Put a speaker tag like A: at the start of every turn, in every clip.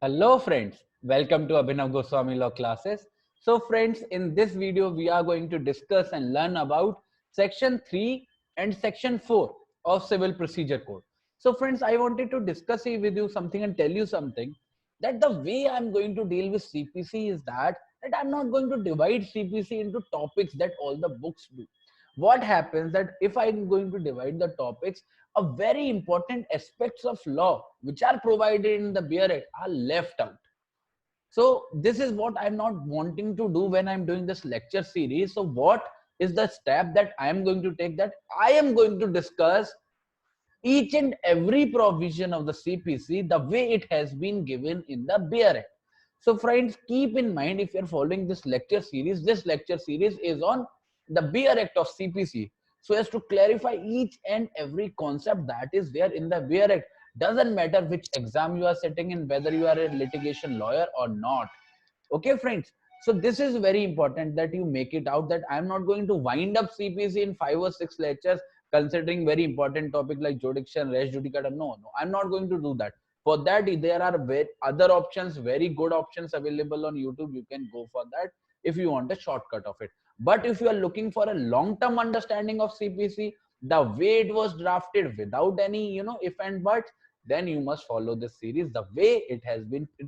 A: Hello friends, welcome to Abhinav Goswami Law Classes. So friends, in this video we are going to discuss and learn about section 3 and section 4 of Civil Procedure Code. So friends, I wanted to discuss with you something and tell you something that the way I'm going to deal with CPC is that I'm not going to divide CPC into topics that all the books do. What happens that if I'm going to divide the topics, a very important aspects of law which are provided in the Beer Act are left out. So this is what I'm not wanting to do when I'm doing this lecture series. So what is the step that I am going to take? That I am going to discuss each and every provision of the CPC the way it has been given in the Beer Act. So friends, keep in mind, if you're following this lecture series is on the Beer Act of CPC. So as to clarify each and every concept that is there in the Beer Act. Doesn't matter which exam you are sitting in, whether you are a litigation lawyer or not. Okay, friends. So this is very important that you make it out that I'm not going to wind up CPC in 5 or 6 lectures considering very important topic like jurisdiction, res judicata. No, I'm not going to do that. For that, there are other options, very good options available on YouTube. You can go for that if you want a shortcut of it. But if you are looking for a long-term understanding of CPC, the way it was drafted without any, if and buts, then you must follow this series the way it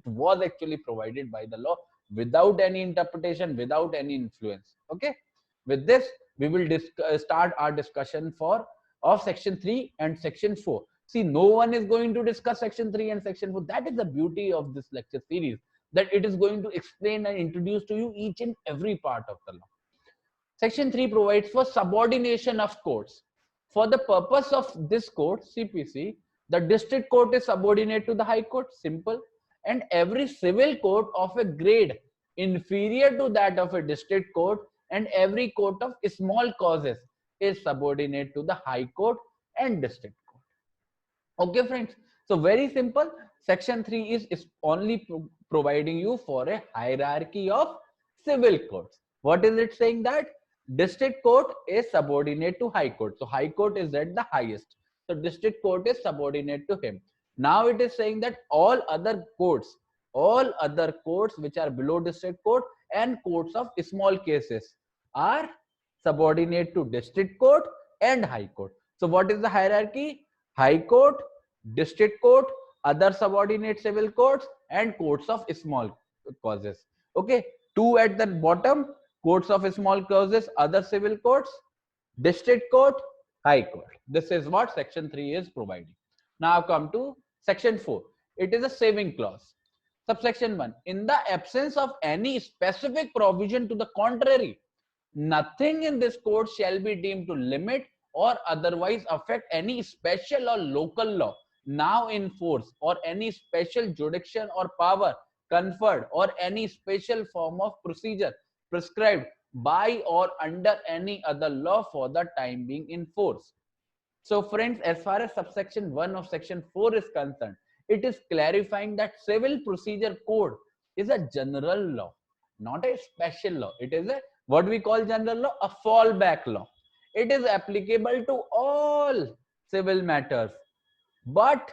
A: was actually provided by the law without any interpretation, without any influence. Okay, with this we will start our discussion of section 3 and section 4. See, no one is going to discuss section 3 and section 4. That is the beauty of this lecture series, that it is going to explain and introduce to you each and every part of the law. Section 3 provides for subordination of courts. For the purpose of this court, CPC, the district court is subordinate to the high court, simple. And every civil court of a grade inferior to that of a district court and every court of small causes is subordinate to the high court and district court. Okay, friends. So very simple. Section 3 is only providing you for a hierarchy of civil courts. What is it saying? That district court is subordinate to high court. So high court is at the highest. So district court is subordinate to him. Now it is saying that all other courts which are below district court and courts of small cases are subordinate to district court and high court. So what is the hierarchy? High court, district court, other subordinate civil courts, and courts of small causes. Okay, two at the bottom: courts of small causes, other civil courts, district court, high court. This is what section 3 is providing. Now come to section 4. It is a saving clause. Subsection 1. In the absence of any specific provision to the contrary, nothing in this code shall be deemed to limit or otherwise affect any special or local law now in force, or any special jurisdiction or power conferred, or any special form of procedure prescribed by or under any other law for the time being in force. So friends, as far as subsection 1 of section 4 is concerned, it is clarifying that civil procedure code is a general law, not a special law. It is a what we call general law, a fallback law. It is applicable to all civil matters. But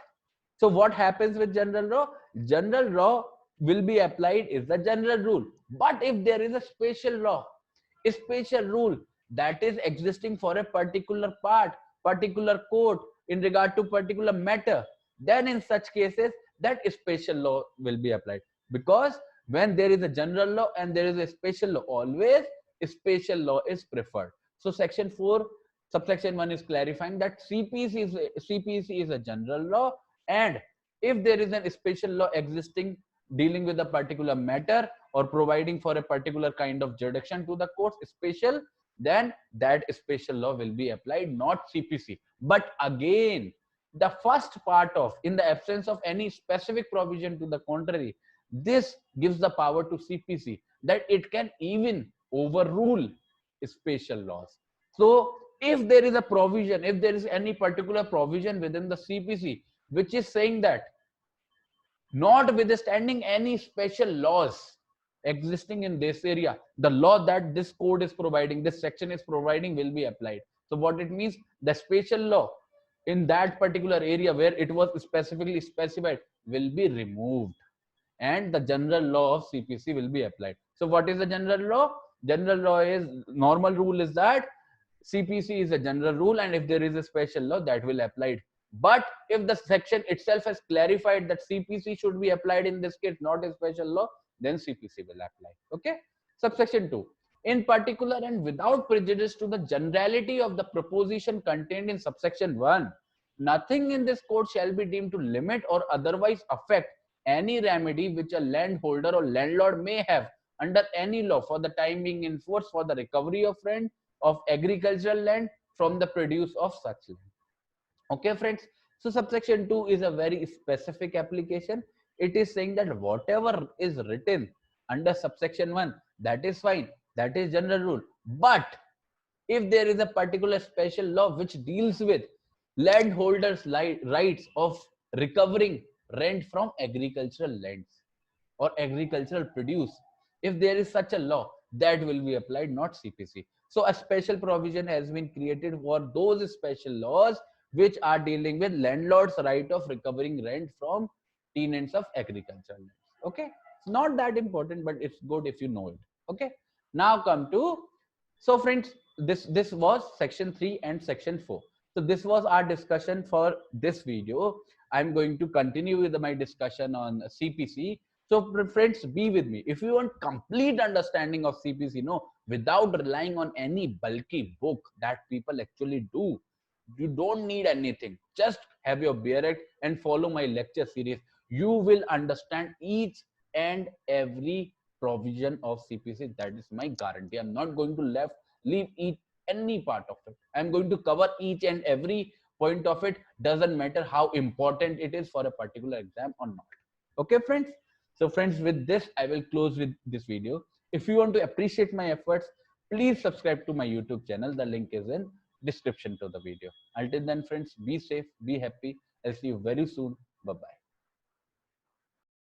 A: so what happens with general law? General law will be applied is the general rule. But if there is a special law, a special rule that is existing for a particular part, particular court in regard to particular matter, then in such cases that special law will be applied. Because when there is a general law and there is a special law, always a special law is preferred. So section 4 subsection 1 is clarifying that CPC is a general law, and if there is a special law existing dealing with a particular matter or providing for a particular kind of jurisdiction to the courts special, then that special law will be applied, not CPC. But again, the first part of in the absence of any specific provision to the contrary, this gives the power to CPC that it can even overrule special laws. So if there is a provision, if there is any particular provision within the CPC which is saying that notwithstanding any special laws existing in this area, the law that this code is providing, this section is providing, will be applied. So what it means, the special law in that particular area where it was specifically specified will be removed, and the general law of CPC will be applied. So what is the general law? General law is, normal rule is that CPC is a general rule, and if there is a special law, that will apply. But if the section itself has clarified that CPC should be applied in this case, not a special law, then CPC will apply. Okay. Subsection 2. In particular and without prejudice to the generality of the proposition contained in subsection 1, nothing in this code shall be deemed to limit or otherwise affect any remedy which a landholder or landlord may have under any law for the time being in force for the recovery of rent of agricultural land from the produce of such land. Okay, friends. So subsection 2 is a very specific application. It is saying that whatever is written under subsection 1, that is fine. That is general rule. But if there is a particular special law which deals with landholders' rights of recovering rent from agricultural lands or agricultural produce, if there is such a law, that will be applied, not CPC. So a special provision has been created for those special laws which are dealing with landlord's right of recovering rent from tenants of agricultural lands. Okay, it's not that important, but it's good if you know it. Okay, now come to, so friends, this was section 3 and section 4. So this was our discussion for this video. I'm going to continue with my discussion on CPC. So friends, be with me. If you want complete understanding of CPC, no, without relying on any bulky book that people actually do, you don't need anything. Just have your bear and follow my lecture series. You will understand each and every provision of CPC. That is my guarantee. I'm not going to leave any part of it. I'm going to cover each and every point of it. Doesn't matter how important it is for a particular exam or not. Okay, friends. So friends, with this, I will close with this video. If you want to appreciate my efforts, please subscribe to my YouTube channel. The link is in description to the video. Until then, friends, be safe, be happy. I'll see you very soon. Bye-bye.